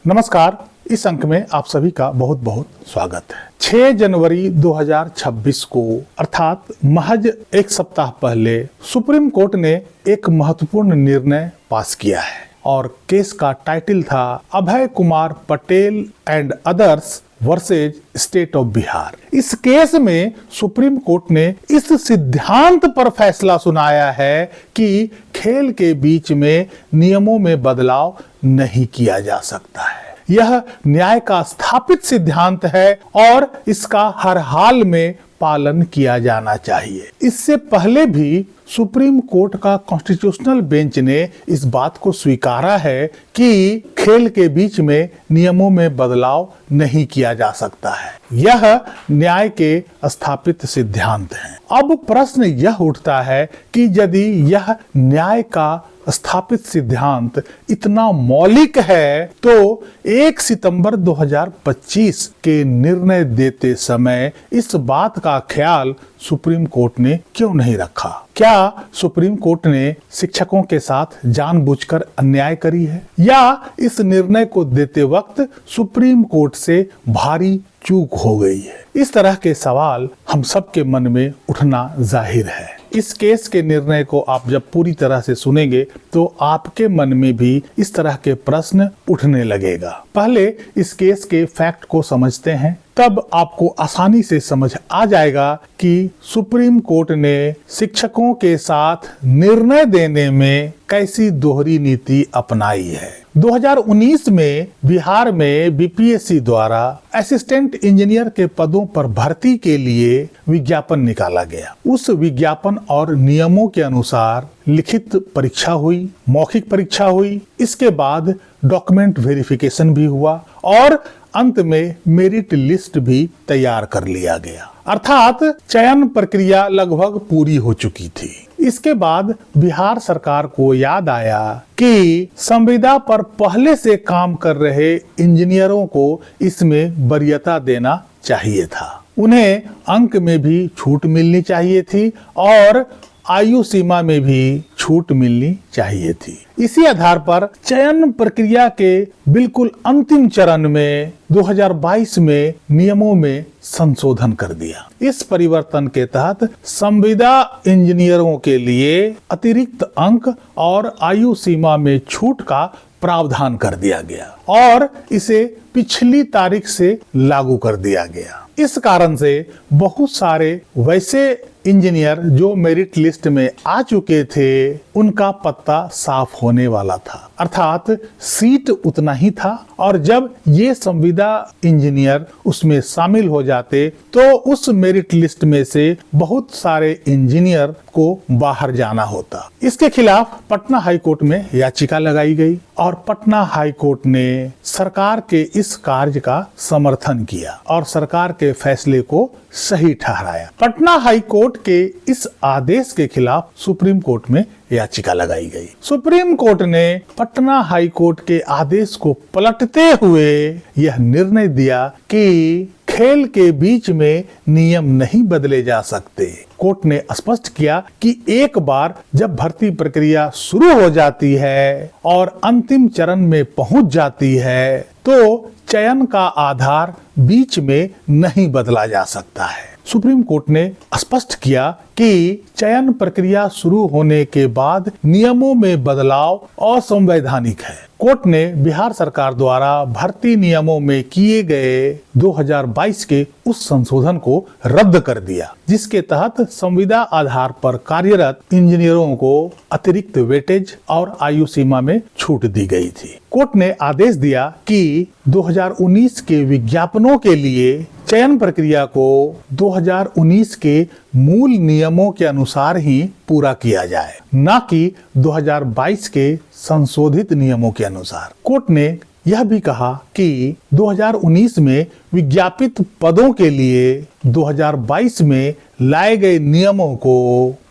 नमस्कार। इस अंक में आप सभी का बहुत बहुत स्वागत है। 6 जनवरी 2026 को अर्थात महज एक सप्ताह पहले सुप्रीम कोर्ट ने एक महत्वपूर्ण निर्णय पास किया है और केस का टाइटल था Abhay Kumar Patel and others versus state of Bihar. इस केस में सुप्रीम कोर्ट ने इस सिद्धांत पर फैसला सुनाया है कि खेल के बीच में नियमों में बदलाव नहीं किया जा सकता है। यह न्याय का स्थापित सिद्धांत है और इसका हर हाल में पालन किया जाना चाहिए। इससे पहले भी सुप्रीम कोर्ट का कॉन्स्टिट्यूशनल बेंच ने इस बात को स्वीकारा है कि खेल के बीच में नियमों में बदलाव नहीं किया जा सकता है। यह न्याय के स्थापित सिद्धांत हैं। अब प्रश्न यह उठता है कि यदि यह न्याय का स्थापित सिद्धांत इतना मौलिक है तो 1 सितंबर 2025 के निर्णय देते समय इस बात का ख्याल सुप्रीम कोर्ट ने क्यों नहीं रखा? क्या सुप्रीम कोर्ट ने शिक्षकों के साथ जानबूझकर अन्याय करी है या इस निर्णय को देते वक्त सुप्रीम कोर्ट से भारी चूक हो गई है? इस तरह के सवाल हम सबके मन में उठना जाहिर है। इस केस के निर्णय को आप जब पूरी तरह से सुनेंगे तो आपके मन में भी इस तरह के प्रश्न उठने लगेगा। पहले इस केस के फैक्ट को समझते हैं, तब आपको आसानी से समझ आ जाएगा कि सुप्रीम कोर्ट ने शिक्षकों के साथ निर्णय देने में कैसी दोहरी नीति अपनाई है। 2019 में बिहार में बीपीएससी द्वारा असिस्टेंट इंजीनियर के पदों पर भर्ती के लिए विज्ञापन निकाला गया। उस विज्ञापन और नियमों के अनुसार लिखित परीक्षा हुई, मौखिक परीक्षा हुई, इसके बाद डॉक्यूमेंट वेरिफिकेशन भी हुआ और अंत में मेरिट लिस्ट भी तैयार कर लिया गया। अर्थात चयन प्रक्रिया लगभग पूरी हो चुकी थी। इसके बाद बिहार सरकार को याद आया कि संविदा पर पहले से काम कर रहे इंजीनियरों को इसमें वरीयता देना चाहिए था। उन्हें अंक में भी छूट मिलनी चाहिए थी और आयु सीमा में भी छूट मिलनी चाहिए थी। इसी आधार पर चयन प्रक्रिया के बिल्कुल अंतिम चरण में 2022 में नियमों में संशोधन कर दिया। इस परिवर्तन के तहत संविदा इंजीनियरों के लिए अतिरिक्त अंक और आयु सीमा में छूट का प्रावधान कर दिया गया और इसे पिछली तारीख से लागू कर दिया गया। इस कारण से बहुत सारे वैसे इंजीनियर जो मेरिट लिस्ट में आ चुके थे उनका पत्ता साफ होने वाला था, अर्थात सीट उतना ही था और जब ये संविदा इंजीनियर उसमें शामिल हो जाते तो उस मेरिट लिस्ट में से बहुत सारे इंजीनियर को बाहर जाना होता। इसके खिलाफ पटना हाई कोर्ट में याचिका लगाई गई और पटना हाई कोर्ट ने सरकार के इस कार्य का समर्थन किया और सरकार के फैसले को सही ठहराया। पटना हाई कोर्ट के इस आदेश के खिलाफ सुप्रीम कोर्ट में याचिका लगाई गई। सुप्रीम कोर्ट ने पटना हाई कोर्ट के आदेश को पलटते हुए यह निर्णय दिया कि खेल के बीच में नियम नहीं बदले जा सकते। कोर्ट ने स्पष्ट किया कि एक बार जब भर्ती प्रक्रिया शुरू हो जाती है और अंतिम चरण में पहुंच जाती है तो चयन का आधार बीच में नहीं बदला जा सकता है। सुप्रीम कोर्ट ने स्पष्ट किया कि चयन प्रक्रिया शुरू होने के बाद नियमों में बदलाव असंवैधानिक है। कोर्ट ने बिहार सरकार द्वारा भर्ती नियमों में किए गए 2022 के उस संशोधन को रद्द कर दिया जिसके तहत संविदा आधार पर कार्यरत इंजीनियरों को अतिरिक्त वेटेज और आयु सीमा में छूट दी गई थी। कोर्ट ने आदेश दिया कि 2019 के विज्ञापनों के लिए चयन प्रक्रिया को 2019 के मूल नियमों के अनुसार ही पूरा किया जाए, न कि 2022 के संशोधित नियमों के अनुसार। कोर्ट ने यह भी कहा कि 2019 में विज्ञापित पदों के लिए 2022 में लाए गए नियमों को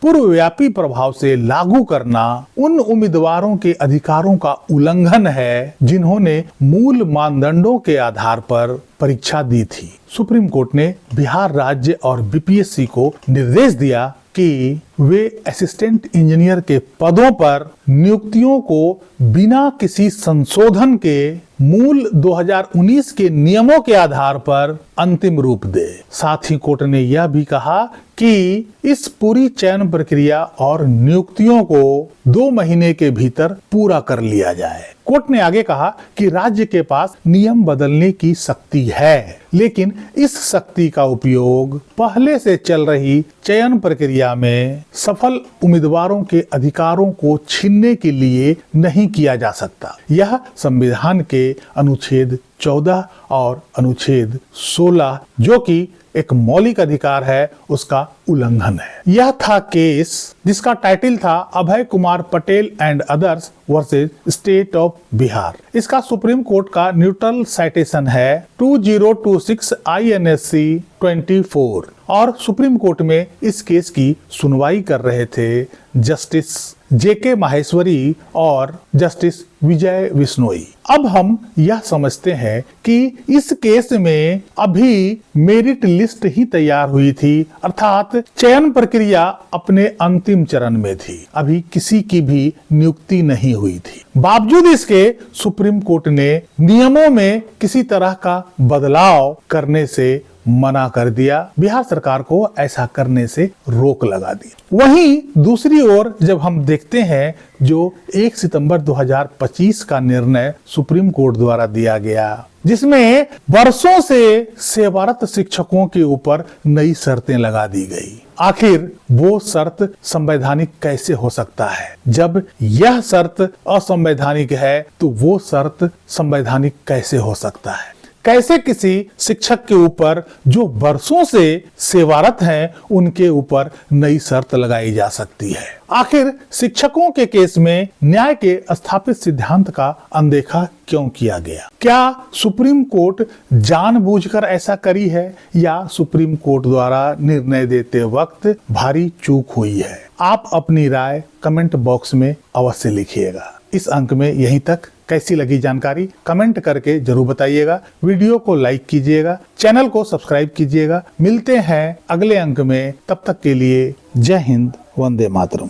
पूर्वव्यापी प्रभाव से लागू करना उन उम्मीदवारों के अधिकारों का उल्लंघन है जिन्होंने मूल मानदंडों के आधार पर परीक्षा दी थी। सुप्रीम कोर्ट ने बिहार राज्य और बीपीएससी को निर्देश दिया कि वे असिस्टेंट इंजीनियर के पदों पर नियुक्तियों को बिना किसी संशोधन के मूल 2019 के नियमों के आधार पर अंतिम रूप दे। साथ ही कोर्ट ने यह भी कहा कि इस पूरी चयन प्रक्रिया और नियुक्तियों को 2 महीने के भीतर पूरा कर लिया जाए। कोर्ट ने आगे कहा कि राज्य के पास नियम बदलने की शक्ति है, लेकिन इस शक्ति का उपयोग पहले से चल रही चयन प्रक्रिया में सफल उम्मीदवारों के अधिकारों को छीनने के लिए नहीं किया जा सकता। यह संविधान के अनुच्छेद 14 और अनुच्छेद 16 जो कि एक मौलिक अधिकार है, उसका उल्लंघन है। यह था केस जिसका टाइटल था Abhay Kumar Patel and others versus state of Bihar. इसका सुप्रीम कोर्ट का न्यूट्रल साइटेशन है 2026 INSC 24 और सुप्रीम कोर्ट में इस केस की सुनवाई कर रहे थे जस्टिस JK माहेश्वरी और जस्टिस विजय बिश्नोई। अब हम यह समझते हैं कि इस केस में अभी मेरिट लिस्ट ही तैयार हुई थी, अर्थात चयन प्रक्रिया अपने अंतिम चरण में थी। अभी किसी की भी नियुक्ति नहीं हुई थी। बावजूद इसके सुप्रीम कोर्ट ने नियमों में किसी तरह का बदलाव करने से मना कर दिया। बिहार सरकार को ऐसा करने से रोक लगा दी। वहीं दूसरी ओर जब हम देखते हैं जो 1 सितंबर 2025 का निर्णय सुप्रीम कोर्ट द्वारा दिया गया, जिसमें वर्षों से सेवारत शिक्षकों के ऊपर नई शर्तें लगा दी गई। आखिर वो शर्त संवैधानिक कैसे हो सकता है? जब यह शर्त असंवैधानिक है तो वो शर्त संवैधानिक कैसे हो सकता है? कैसे किसी शिक्षक के ऊपर जो वर्षों से सेवारत हैं उनके ऊपर नई शर्त लगाई जा सकती है? आखिर शिक्षकों के केस में न्याय के स्थापित सिद्धांत का अनदेखा क्यों किया गया? क्या सुप्रीम कोर्ट जानबूझकर ऐसा करी है या सुप्रीम कोर्ट द्वारा निर्णय देते वक्त भारी चूक हुई है? आप अपनी राय कमेंट बॉक्स में अवश्य लिखिएगा। इस अंक में यहीं तक। कैसी लगी जानकारी कमेंट करके जरूर बताइएगा। वीडियो को लाइक कीजिएगा, चैनल को सब्सक्राइब कीजिएगा। मिलते हैं अगले अंक में, तब तक के लिए जय हिंद, वंदे मातरम।